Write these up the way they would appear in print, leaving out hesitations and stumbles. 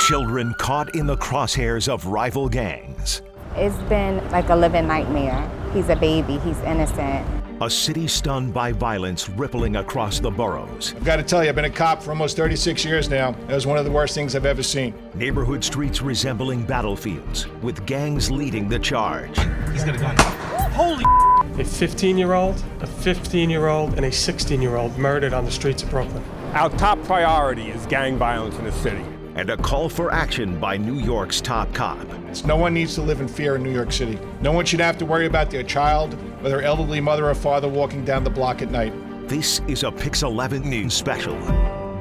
Children caught in the crosshairs of rival gangs. It's been like a living nightmare. He's a baby, he's innocent. A city stunned by violence rippling across the boroughs. I've got to tell you, I've been a cop for almost 36 years now. That was one of the worst things I've ever seen. Neighborhood streets resembling battlefields, with gangs leading the charge. He's got a gun. Holy A 15-year-old, a 15-year-old, and a 16-year-old murdered on the streets of Brooklyn. Our top priority is gang violence in the city. And a call for action by New York's top cop. No one needs to live in fear in New York City. No one should have to worry about their child or their elderly mother or father walking down the block at night. This is a PIX11 News Special.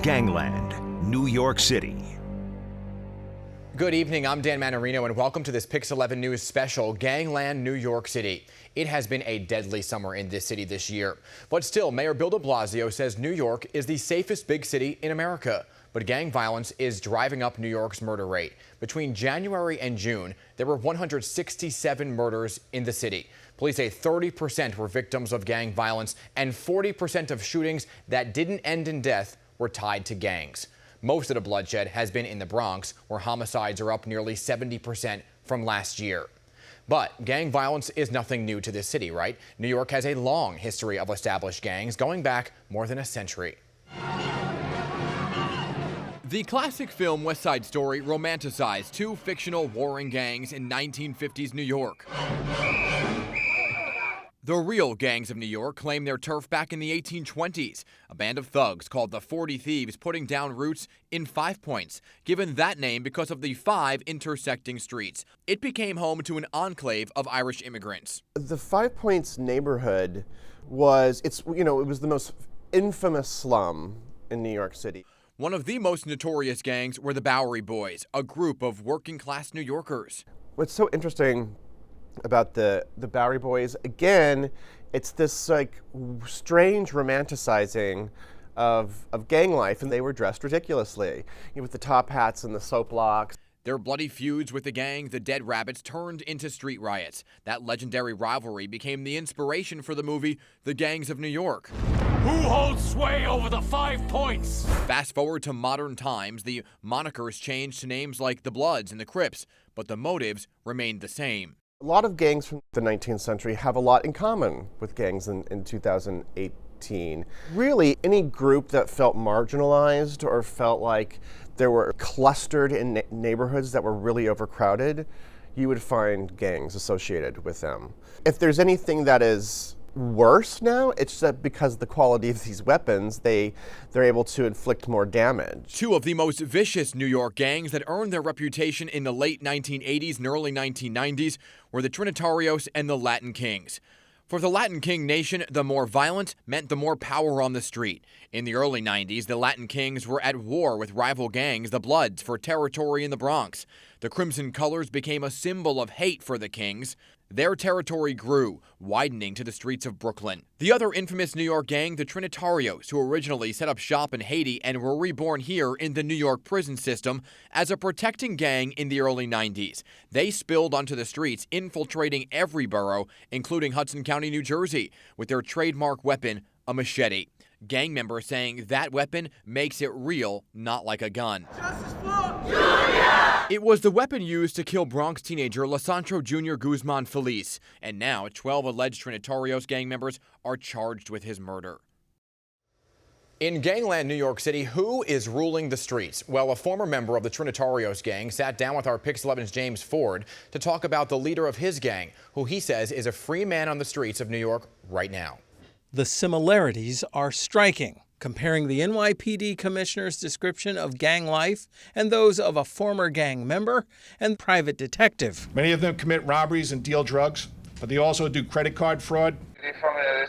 Gangland, New York City. Good evening, I'm Dan Manarino, and welcome to this PIX11 News Special, Gangland, New York City. It has been a deadly summer in this city this year. But still, Mayor Bill de Blasio says New York is the safest big city in America. But gang violence is driving up New York's murder rate. Between January and June, there were 167 murders in the city. Police say 30% were victims of gang violence, and 40% of shootings that didn't end in death were tied to gangs. Most of the bloodshed has been in the Bronx, where homicides are up nearly 70% from last year. But gang violence is nothing new to this city, right? New York has a long history of established gangs going back more than a century. The classic film West Side Story romanticized two fictional warring gangs in 1950s New York. The real gangs of New York claim their turf back in the 1820s. A band of thugs called the 40 Thieves putting down roots in 5 Points, given that name because of the 5 intersecting streets. It became home to an enclave of Irish immigrants. The 5 Points neighborhood was the most infamous slum in New York City. One of the most notorious gangs were the Bowery Boys, a group of working-class New Yorkers. What's so interesting about the Bowery Boys, again, it's this strange romanticizing of gang life, and they were dressed ridiculously, with the top hats and the soap locks. Their bloody feuds with the gang, the Dead Rabbits, turned into street riots. That legendary rivalry became the inspiration for the movie The Gangs of New York. Who holds sway over the 5 Points? Fast forward to modern times, the monikers changed to names like the Bloods and the Crips, but the motives remained the same. A lot of gangs from the 19th century have a lot in common with gangs in 2018. Really, any group that felt marginalized or felt like they were clustered in neighborhoods that were really overcrowded, you would find gangs associated with them. If there's anything that is worse now, it's that because of the quality of these weapons, they're able to inflict more damage. Two of the most vicious New York gangs that earned their reputation in the late 1980s and early 1990s were the Trinitarios and the Latin Kings. For the Latin King Nation, the more violent meant the more power on the street. In the early 90s, the Latin Kings were at war with rival gangs, the Bloods, for territory in the Bronx. The crimson colors became a symbol of hate for the Kings. Their territory grew, widening to the streets of Brooklyn. The other infamous New York gang, the Trinitarios, who originally set up shop in Haiti and were reborn here in the New York prison system as a protecting gang in the early 90s. They spilled onto the streets, infiltrating every borough, including Hudson County, New Jersey, with their trademark weapon, a machete. Gang members saying that weapon makes it real, not like a gun. Justice for Julia! It was the weapon used to kill Bronx teenager Lisandro Jr. Guzman Feliz, and now 12 alleged Trinitarios gang members are charged with his murder. In Gangland, New York City, who is ruling the streets? Well, a former member of the Trinitarios gang sat down with our PIX11's James Ford to talk about the leader of his gang, who he says is a free man on the streets of New York right now. The similarities are striking, comparing the NYPD commissioner's description of gang life and those of a former gang member and private detective. Many of them commit robberies and deal drugs, but they also do credit card fraud. They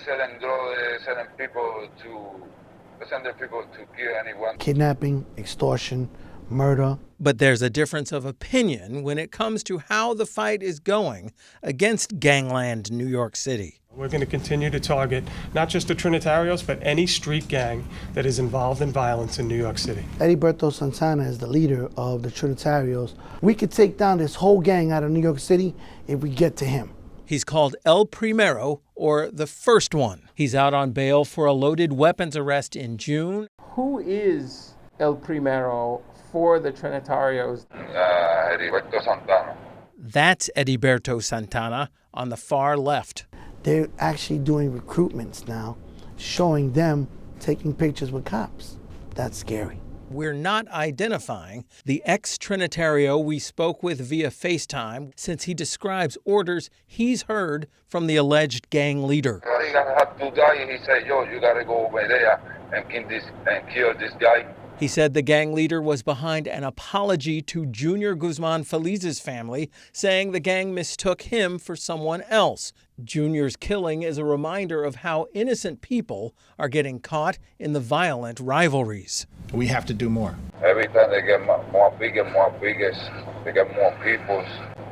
selling drugs, selling people to send their people to kill anyone. Kidnapping, extortion, murder. But there's a difference of opinion when it comes to how the fight is going against Gangland, New York City. We're going to continue to target not just the Trinitarios, but any street gang that is involved in violence in New York City. Heriberto Santana is the leader of the Trinitarios. We could take down this whole gang out of New York City if we get to him. He's called El Primero, or the first one. He's out on bail for a loaded weapons arrest in June. Who is El Primero for the Trinitarios. Heriberto Santana. That's Heriberto Santana on the far left. They're actually doing recruitments now, showing them taking pictures with cops. That's scary. We're not identifying the ex-Trinitario we spoke with via FaceTime since he describes orders he's heard from the alleged gang leader. He had two guys, and he said, yo, you gotta go over there and kill this guy. He said the gang leader was behind an apology to Junior Guzman Feliz's family, saying the gang mistook him for someone else. Junior's killing is a reminder of how innocent people are getting caught in the violent rivalries. We have to do more. Every time they get more big and more biggest, they get more people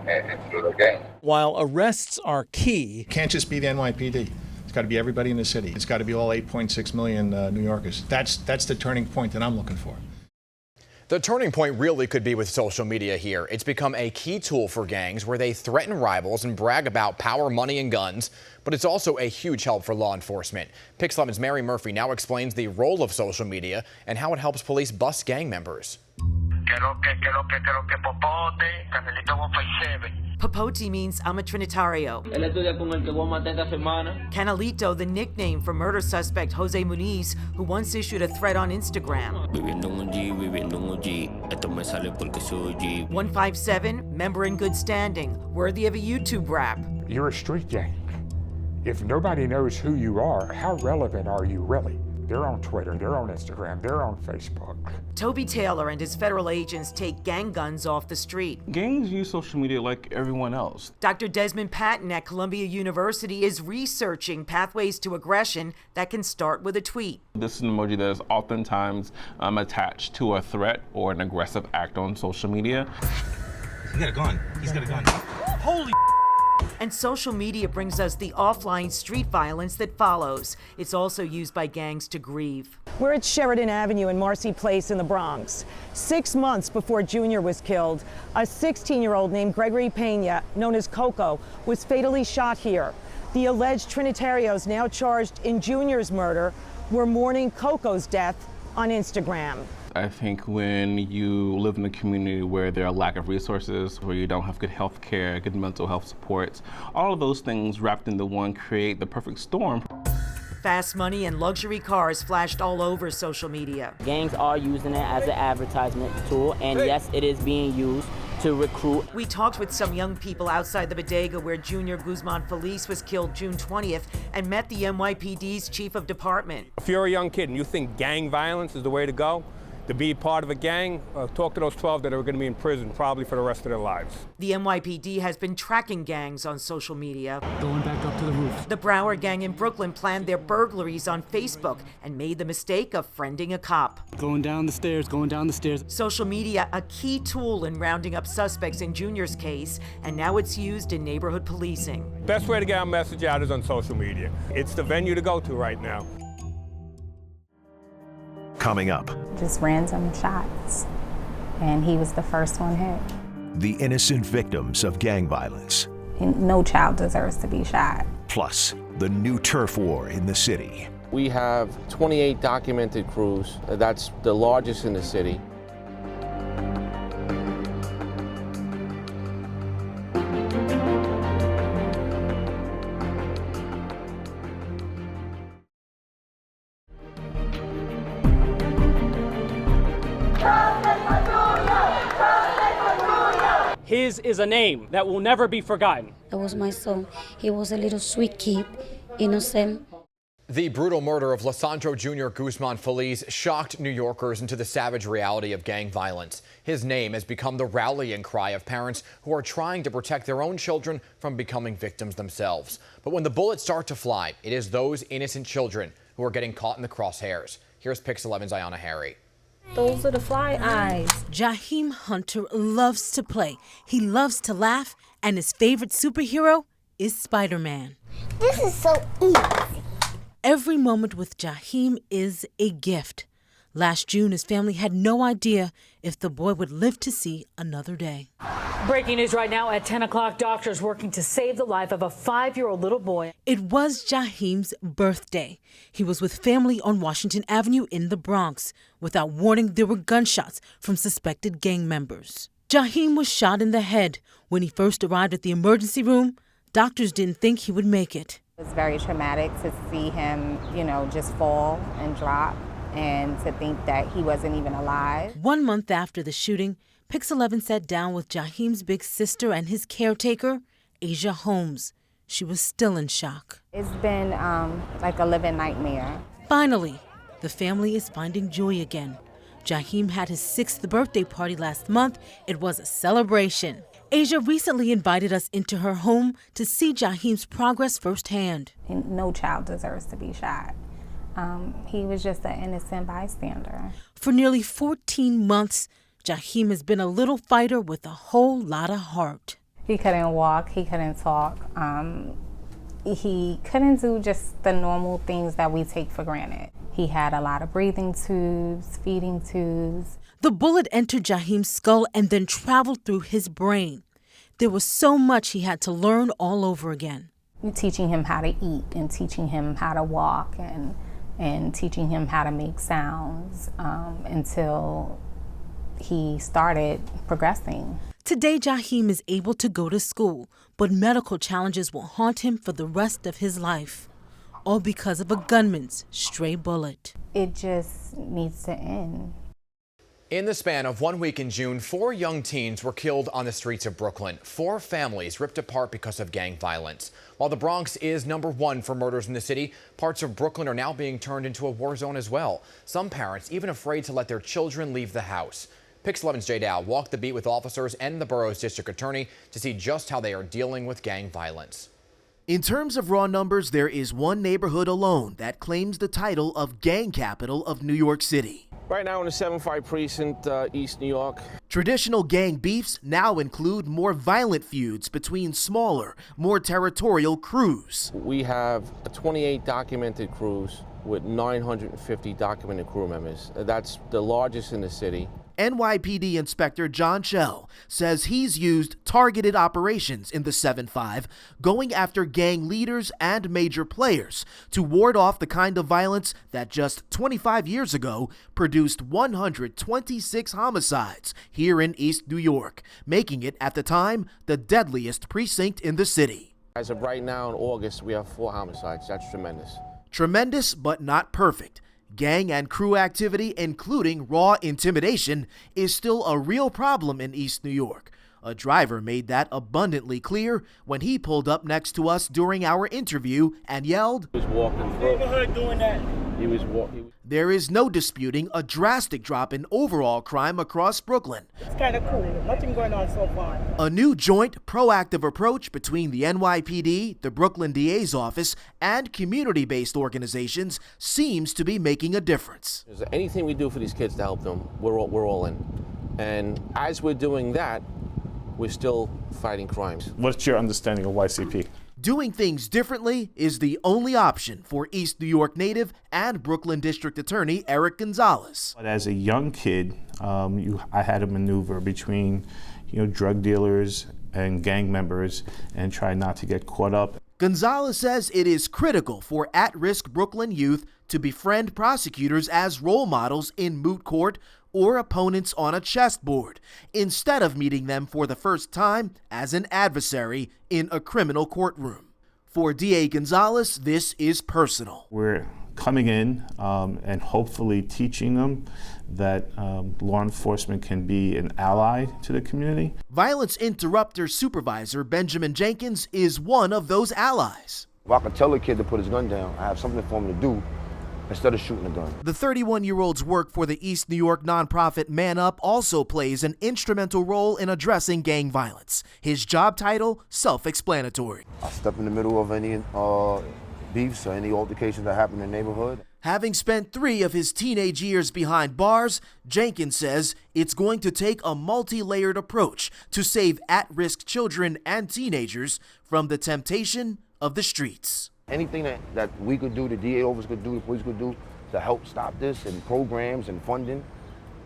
into the game. While arrests are key, It can't just be the NYPD. It's got to be everybody in the city. It's got to be all 8.6 million New Yorkers. That's the turning point that I'm looking for. The turning point really could be with social media here. It's become a key tool for gangs where they threaten rivals and brag about power, money, and guns. But it's also a huge help for law enforcement. PIX11's Mary Murphy now explains the role of social media and how it helps police bust gang members. Popote means I'm a Trinitario. Canalito, the nickname for murder suspect Jose Muniz, who once issued a threat on Instagram. 157, member in good standing, worthy of a YouTube rap. You're a street gang. If nobody knows who you are, how relevant are you really? They're on Twitter, they're on Instagram, they're on Facebook. Toby Taylor and his federal agents take gang guns off the street. Gangs use social media like everyone else. Dr. Desmond Patton at Columbia University is researching pathways to aggression that can start with a tweet. This is an emoji that is oftentimes attached to a threat or an aggressive act on social media. He got a gun. He's got a gun. Holy. And social media brings us the offline street violence that follows. It's also used by gangs to grieve. We're at Sheridan Avenue and Marcy Place in the Bronx. 6 months before Junior was killed, a 16-year-old named Gregory Pena, known as Coco, was fatally shot here. The alleged Trinitarios now charged in Junior's murder were mourning Coco's death on Instagram. I think when you live in a community where there are a lack of resources, where you don't have good health care, good mental health supports, all of those things wrapped into one create the perfect storm. Fast money and luxury cars flashed all over social media. Gangs are using it as an advertisement tool, and yes, it is being used to recruit. We talked with some young people outside the bodega where Junior Guzman Feliz was killed June 20th and met the NYPD's chief of department. If you're a young kid and you think gang violence is the way to go, to be part of a gang, talk to those 12 that are going to be in prison probably for the rest of their lives. The NYPD has been tracking gangs on social media. Going back up to the roof. The Broward gang in Brooklyn planned their burglaries on Facebook and made the mistake of friending a cop. Going down the stairs, going down the stairs. Social media, a key tool in rounding up suspects in Junior's case, and now it's used in neighborhood policing. Best way to get our message out is on social media. It's the venue to go to right now. Coming up, Just random shots, and he was the first one hit. the innocent victims of gang violence. And no child deserves to be shot. Plus, the new turf war in the city. We have 28 documented crews. That's the largest in the city. His is a name that will never be forgotten. That was my son. He was a little sweet kid, innocent. The brutal murder of Lisandro Jr. Guzman Feliz shocked New Yorkers into the savage reality of gang violence. His name has become the rallying cry of parents who are trying to protect their own children from becoming victims themselves. But when the bullets start to fly, it is those innocent children who are getting caught in the crosshairs. Here's PIX11's Ayana Harry. Those are the fly eyes. Jaheim Hunter loves to play. He loves to laugh, and his favorite superhero is Spider-Man. This is so easy. Every moment with Jaheim is a gift. Last June, his family had no idea if the boy would live to see another day. Breaking news right now at 10 o'clock. Doctors working to save the life of a 5-year-old little boy. It was Jaheim's birthday. He was with family on Washington Avenue in the Bronx. Without warning, there were gunshots from suspected gang members. Jaheim was shot in the head. When he first arrived at the emergency room, doctors didn't think he would make it. It was very traumatic to see him, just fall and drop, and to think that he wasn't even alive. 1 month after the shooting, PIX11 sat down with Jaheim's big sister and his caretaker, Asia Holmes. She was still in shock. It's been like a living nightmare. Finally, the family is finding joy again. Jaheim had his 6th birthday party last month. It was a celebration. Asia recently invited us into her home to see Jaheim's progress firsthand. No child deserves to be shot. He was just an innocent bystander. For nearly 14 months, Jaheim has been a little fighter with a whole lot of heart. He couldn't walk, he couldn't talk. He couldn't do just the normal things that we take for granted. He had a lot of breathing tubes, feeding tubes. The bullet entered Jaheim's skull and then traveled through his brain. There was so much he had to learn all over again. You're teaching him how to eat and teaching him how to walk and teaching him how to make sounds until he started progressing. Today, Jaheim is able to go to school, but medical challenges will haunt him for the rest of his life, all because of a gunman's stray bullet. It just needs to end. In the span of 1 week in June, 4 young teens were killed on the streets of Brooklyn. 4 families ripped apart because of gang violence. While the Bronx is #1 for murders in the city, parts of Brooklyn are now being turned into a war zone as well. Some parents even afraid to let their children leave the house. PIX11's Jay Dow walked the beat with officers and the borough's district attorney to see just how they are dealing with gang violence. In terms of raw numbers, there is one neighborhood alone that claims the title of gang capital of New York City. Right now in the 7-5 precinct, East New York. Traditional gang beefs now include more violent feuds between smaller, more territorial crews. We have 28 documented crews with 950 documented crew members. That's the largest in the city. NYPD Inspector John Schell says he's used targeted operations in the 7-5, going after gang leaders and major players to ward off the kind of violence that just 25 years ago produced 126 homicides here in East New York, making it at the time the deadliest precinct in the city. As of right now in August, we have 4 homicides. That's tremendous. Tremendous, but not perfect. Gang and crew activity, including raw intimidation, is still a real problem in East New York. A driver made that abundantly clear when he pulled up next to us during our interview and yelled, He was walking through. Doing that. He was walking. There is no disputing a drastic drop in overall crime across Brooklyn. It's kind of cool. Nothing going on so far. A new joint, proactive approach between the NYPD, the Brooklyn DA's office, and community-based organizations seems to be making a difference. Anything we do for these kids to help them, we're all in. And as we're doing that, we're still fighting crimes. What's your understanding of YCP? Doing things differently is the only option for East New York native and Brooklyn District Attorney Eric Gonzalez. But as a young kid, I had to maneuver between, drug dealers and gang members and try not to get caught up. Gonzalez says it is critical for at-risk Brooklyn youth to befriend prosecutors as role models in moot court or opponents on a chessboard, instead of meeting them for the first time as an adversary in a criminal courtroom. For DA Gonzalez, this is personal. We're coming in and hopefully teaching them that law enforcement can be an ally to the community. Violence Interrupter Supervisor Benjamin Jenkins is one of those allies. If I can tell a kid to put his gun down, I have something for him to do instead of shooting a gun. The 31-year-old's work for the East New York nonprofit Man Up also plays an instrumental role in addressing gang violence. His job title, self-explanatory. I step in the middle of any beefs or any altercations that happen in the neighborhood. Having spent 3 of his teenage years behind bars, Jenkins says it's going to take a multi-layered approach to save at-risk children and teenagers from the temptation of the streets. Anything that we could do, the DA office could do, the police could do to help stop this, and programs and funding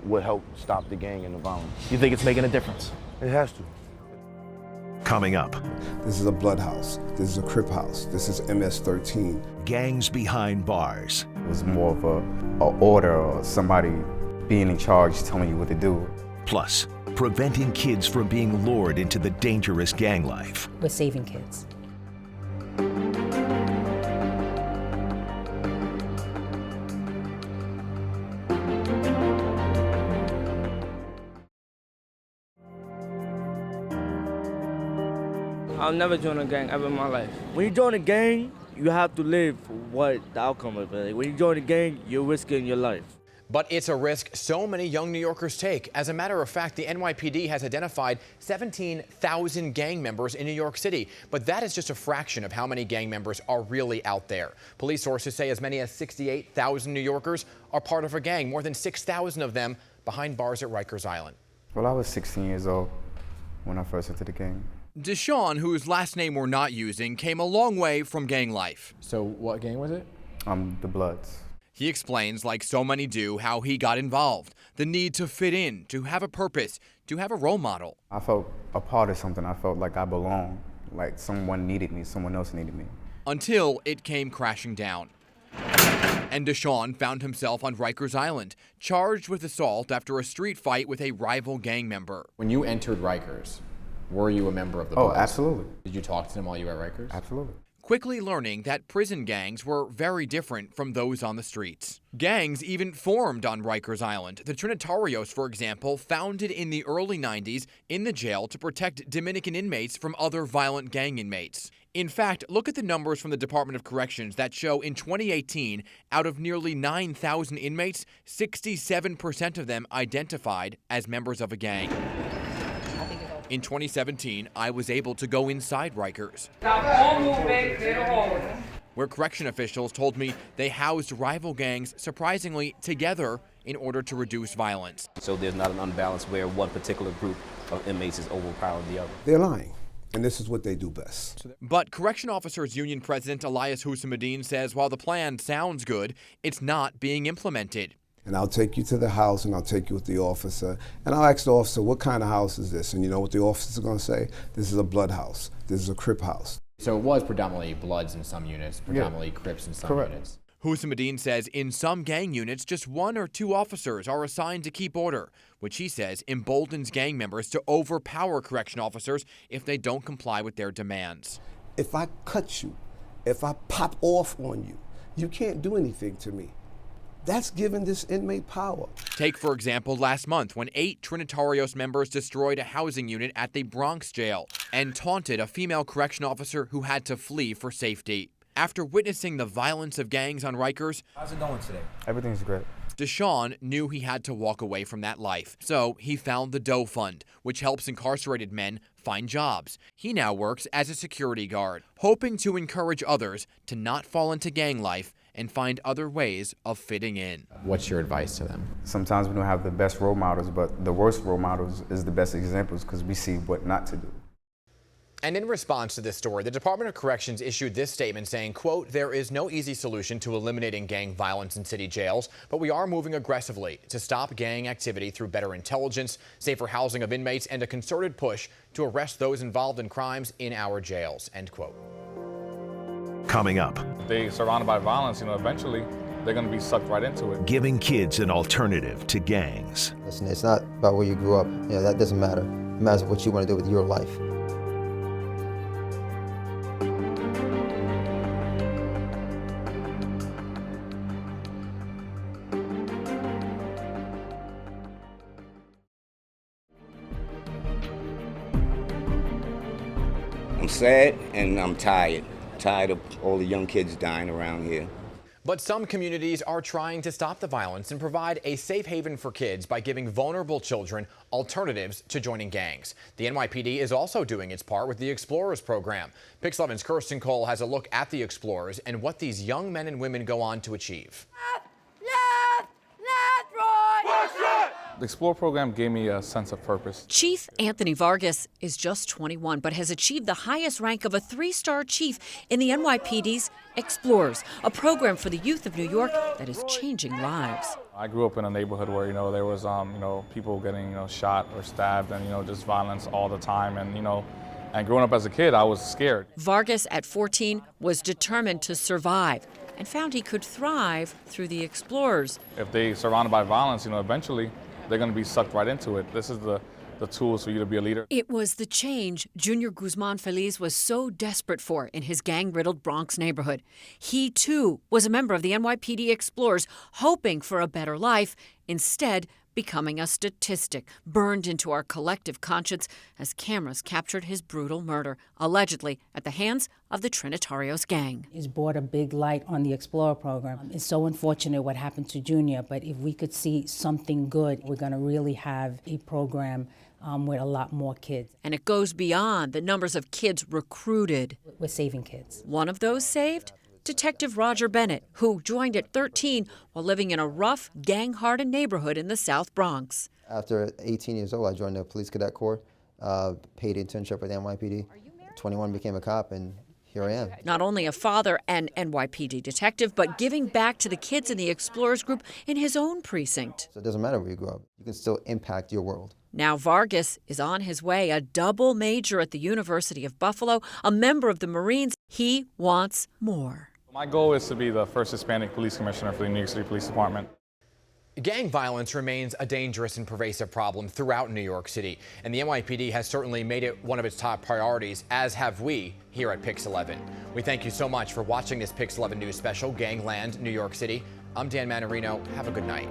would help stop the gang and the violence. You think it's making a difference? It has to. Coming up. This is a blood house. This is a Crip house. This is MS-13. Gangs behind bars. It was more of a order or somebody being in charge telling you what to do. Plus, preventing kids from being lured into the dangerous gang life. We're saving kids. I'll never join a gang ever in my life. When you join a gang, you have to live for what the outcome of it. When you join a gang, you're risking your life. But it's a risk so many young New Yorkers take. As a matter of fact, the NYPD has identified 17,000 gang members in New York City. But that is just a fraction of how many gang members are really out there. Police sources say as many as 68,000 New Yorkers are part of a gang, more than 6,000 of them behind bars at Rikers Island. Well, I was 16 years old when I first entered the gang. Deshaun, whose last name we're not using, came a long way from gang life. So what gang was it? The Bloods. He explains, like so many do, how he got involved, the need to fit in, to have a purpose, to have a role model. I felt a part of something. I felt like I belonged, like someone needed me, someone else needed me. Until it came crashing down. And Deshaun found himself on Rikers Island, charged with assault after a street fight with a rival gang member. When you entered Rikers, were you a member of the Bloods? Bloods? Oh, absolutely. Did you talk to them while you were at Rikers? Absolutely. Quickly learning that prison gangs were very different from those on the streets. Gangs even formed on Rikers Island. The Trinitarios, for example, founded in the early 90s in the jail to protect Dominican inmates from other violent gang inmates. In fact, look at the numbers from the Department of Corrections that show in 2018, out of nearly 9,000 inmates, 67% of them identified as members of a gang. In 2017, I was able to go inside Rikers, where correction officials told me they housed rival gangs surprisingly together in order to reduce violence. So there's not an unbalance where one particular group of inmates is overpowering the other. They're lying, and this is what they do best. But Correction Officers Union President Elias Hussein says while the plan sounds good, it's not being implemented. And I'll take you to the house, and I'll take you with the officer, and I'll ask the officer, what kind of house is this? And you know what the officer's going to say? This is a blood house. This is a Crip house. So it was predominantly Bloods in some units, predominantly Crips in some units. Hussein says in some gang units, just 1 or 2 officers are assigned to keep order, which he says emboldens gang members to overpower correction officers if they don't comply with their demands. If I cut you, if I pop off on you, you can't do anything to me. That's giving this inmate power. Take, for example, last month when 8 Trinitarios members destroyed a housing unit at the Bronx jail and taunted a female correction officer who had to flee for safety. After witnessing the violence of gangs on Rikers, how's it going today? Everything's great. Deshaun knew he had to walk away from that life. So he found the Doe Fund, which helps incarcerated men find jobs. He now works as a security guard, hoping to encourage others to not fall into gang life and find other ways of fitting in. What's your advice to them? Sometimes we don't have the best role models, but the worst role models is the best examples because we see what not to do. And in response to this story, the Department of Corrections issued this statement saying, quote, there is no easy solution to eliminating gang violence in city jails, but we are moving aggressively to stop gang activity through better intelligence, safer housing of inmates, and a concerted push to arrest those involved in crimes in our jails, end quote. Coming up. They're surrounded by violence, eventually they're going to be sucked right into it. Giving kids an alternative to gangs. Listen, it's not about where you grew up. That doesn't matter. It matters what you want to do with your life. I'm sad and I'm tired of all the young kids dying around here. But some communities are trying to stop the violence and provide a safe haven for kids by giving vulnerable children alternatives to joining gangs. The NYPD is also doing its part with the Explorers program. PIX11's Kirsten Cole has a look at the Explorers and what these young men and women go on to achieve. The Explore program gave me a sense of purpose. Chief Anthony Vargas is just 21, but has achieved the highest rank of a 3-star chief in the NYPD's Explorers, a program for the youth of New York that is changing lives. I grew up in a neighborhood where, there was, people getting, shot or stabbed and, just violence all the time. And, And growing up as a kid, I was scared. Vargas, at 14, was determined to survive and found he could thrive through the Explorers. If they're surrounded by violence, eventually they're going to be sucked right into it. This is the tools for you to be a leader. It was the change Junior Guzman Feliz was so desperate for in his gang-riddled Bronx neighborhood. He, too, was a member of the NYPD Explorers, hoping for a better life, instead becoming a statistic, burned into our collective conscience as cameras captured his brutal murder, allegedly at the hands of the Trinitarios gang. It's brought a big light on the Explorer program. It's so unfortunate what happened to Junior, but if we could see something good, we're going to really have a program with a lot more kids. And it goes beyond the numbers of kids recruited. We're saving kids. One of those saved? Detective Roger Bennett, who joined at 13 while living in a rough, gang-hardened neighborhood in the South Bronx. After 18 years old, I joined the Police Cadet Corps, paid internship with NYPD. 21, became a cop, and here I am. Not only a father and NYPD detective, but giving back to the kids in the Explorers group in his own precinct. So it doesn't matter where you grow up. You can still impact your world. Now Vargas is on his way, a double major at the University of Buffalo, a member of the Marines. He wants more. My goal is to be the first Hispanic police commissioner for the New York City Police Department. Gang violence remains a dangerous and pervasive problem throughout New York City, and the NYPD has certainly made it one of its top priorities, as have we here at PIX11. We thank you so much for watching this PIX11 News Special, Gangland, New York City. I'm Dan Manarino. Have a good night.